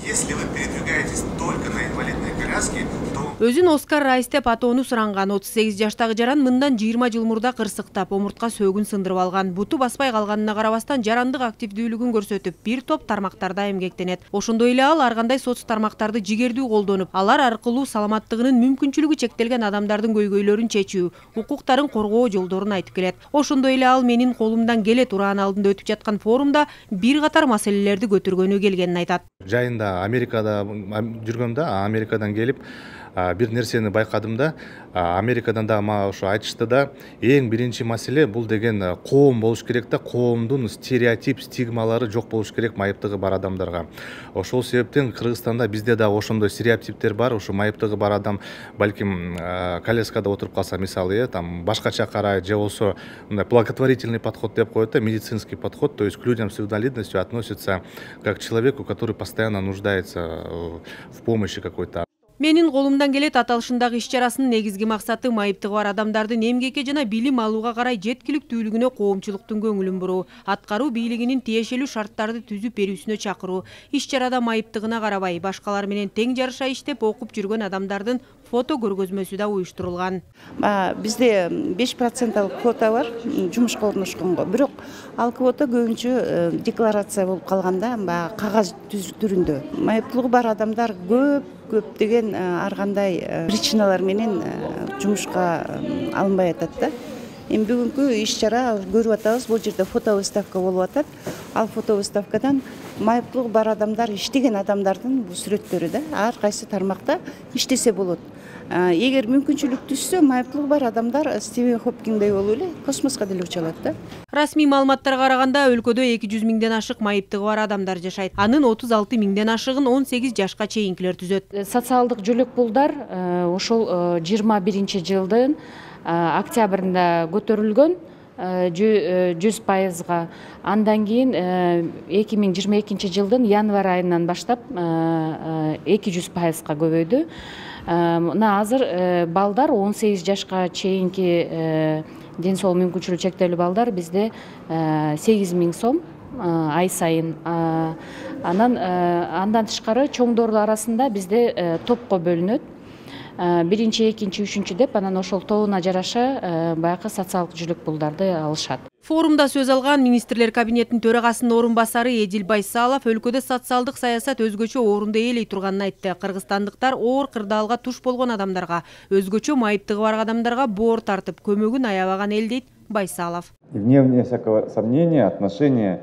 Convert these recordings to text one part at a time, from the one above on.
Если вы передвигаетесь только на инвалидной коляске, то... Өзүн Оскар Райс деп атоону суранган 38 жаштагы жаран мындан 20 жыл мурда кырсыктап, омуртка сөөгүн сындырып алган. Буту баспай калганына карабастан жарандык активдүүлүгүн көрсөтүп, бир топ тармактарда эмгектенет. Ошондой эле ал ар кандай соц тармактарды жигердүү колдонуп, алар аркылуу саламаттыгынын мүмкүнчүлүгү чектелген адамдардын көйгөйлөрүн чечүү, укуктарын коргоо жолдорун айтып келет. Ошондой эле ал менин колумдан келет ураан алдында өтүп жаткан форумда бир катар маселелерди көтөргөнү келгенин айтат. Жайында Америкада жүргөмдө, Америкадан келип бир нерсени байкадым да, Америкадан да мага ошо айтышты да, эң биринчи маселе бул деген коом болуш керек да, коомдун стереотип, стигмалары жок болуш керек майыптыгы бар адамдарга. Ошол себептен Кыргызстанда бизде да ошондой стереотиптер бар. Ошо майыптыгы бар адам балким коляскада отуруп калса, мисалы, там башкача карайт, же болбосо мындай благотворительный подход деп коет да, медицинский подход, то есть к людям с инвалидностью относится как к человеку, который постоянно нуждается в помощи какой-то. Менин колумдан келет аталышындагы иш-чарасынын негизги максаты майыптыгы бар адамдардын эмгекке жана билим алууга карай жеткиликтүүлүгүнө коомчулуктун көңүлүн буруу, аткаруу бийлигинин тиешелүү шарттарды түзүп берүүсүнө чакыруу. Иш-чарада майыптыгына карабай, башкалар менен тең жарыша иштеп окуп жүргөн адамдардын фото көргөзмөсү да уюштурулган. Бизде 5% квота бар, жумушка орношконго. Бирок ал квота көбүнчө декларация болуп калганда, кагаз түрүндө. Майыптыгы бар адамдар көптөгөн ар кандай причиналар менен жумушка алынбай атат да. Эми бүгүнкү иш-чара көрүп атабыз, бул жерде фото выставка болуп атат. Ал фото выставкадан майыптыгы бар адамдар, иштеген адамдардын бул сүрөттөрү да, ар кайсы тармакта иштесе болот. Эгер мүмкүнчүлүк түшсө, майыптыгы бар адамдар Стивен Хопкингдей болуп эле космоско деле уча алат да. Расмий маалыматтарга караганда өлкөдө 200 миңден ашык майыптыгы бар адамдар жашайт. Анын 36 миңден ашыгын 18 жашка чейинкилер түзөт. Социалдык жөлөк пулдар ошол 21-жылдын октябрында көтөрүлгөн 100%. Андан кийин 2022 жылдын январь айынан баштап 200%га көбөйдү. Мына азыр балдар 18 жашка чейинки ден соолук мүмкүнчүлүгү чектелүү балдар бизде 8.000 сом ай сайын. Андан тышкары чоңдор арасында бизде топко бөлүнөт. Биринчи, экинчи, үчүнчү деп, анан ошол тобуна жараша баягы социалдык жөлөк пулдарды алышат. Форумда сөз алган министрлер кабинетинин төрагасынын орун басары Эдил Байсалов өлкөдө социалдык саясат өзгөчө орунду ээлей турганын айтты. Кыргызстандыктар оор кырдаалга туш болгон адамдарга, өзгөчө майыптыгы бар адамдарга боор тартып, көмөгүн аябаган эл дейт Байсалов. Вне всякого сомнения, отношение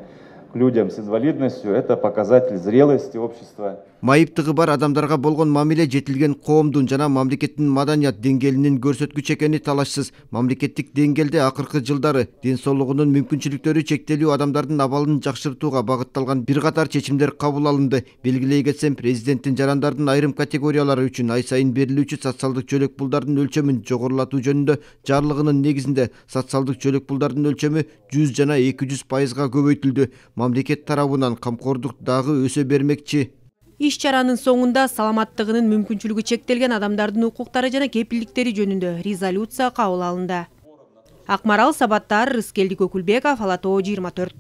к людям с инвалидностью – это показатель зрелости общества. Майыптыгы бар адамдарга болгон мамиле жетилген коомдун жана мамлекеттин маданият деңгээлинин көрсөткүч экени талашсыз. Мамлекеттик деңгээлде акыркы жылдары ден соолугунун мүмкүнчүлүктөрү чектелүү адамдардын абалын жакшыртууга багытталган бир катар чечимдер кабыл алынды. Белгилей кетсем, президенттин жарандардын айрым категориялары үчүн ай сайын берилүүчү социалдык жөлөк пулдардын өлчөмүн жогорулатуу жөнүндө жарлыгынын негизинде социалдык жөлөк пулдардын өлчөмү 100 жана 200%га көбөйтүлдү. Мамлекет тарабынан камкордук дагы өсө бермекчи. Иш-чаранын соңунда саламаттыгынын мүмкүнчүлүгү чектелген адамдардын укуктары жана кепилдиктери жөнүндө резолюция кабыл алынды. Акмарал Сабаттар, Рыскелди Көкүлбеков, Ала Тоо 24.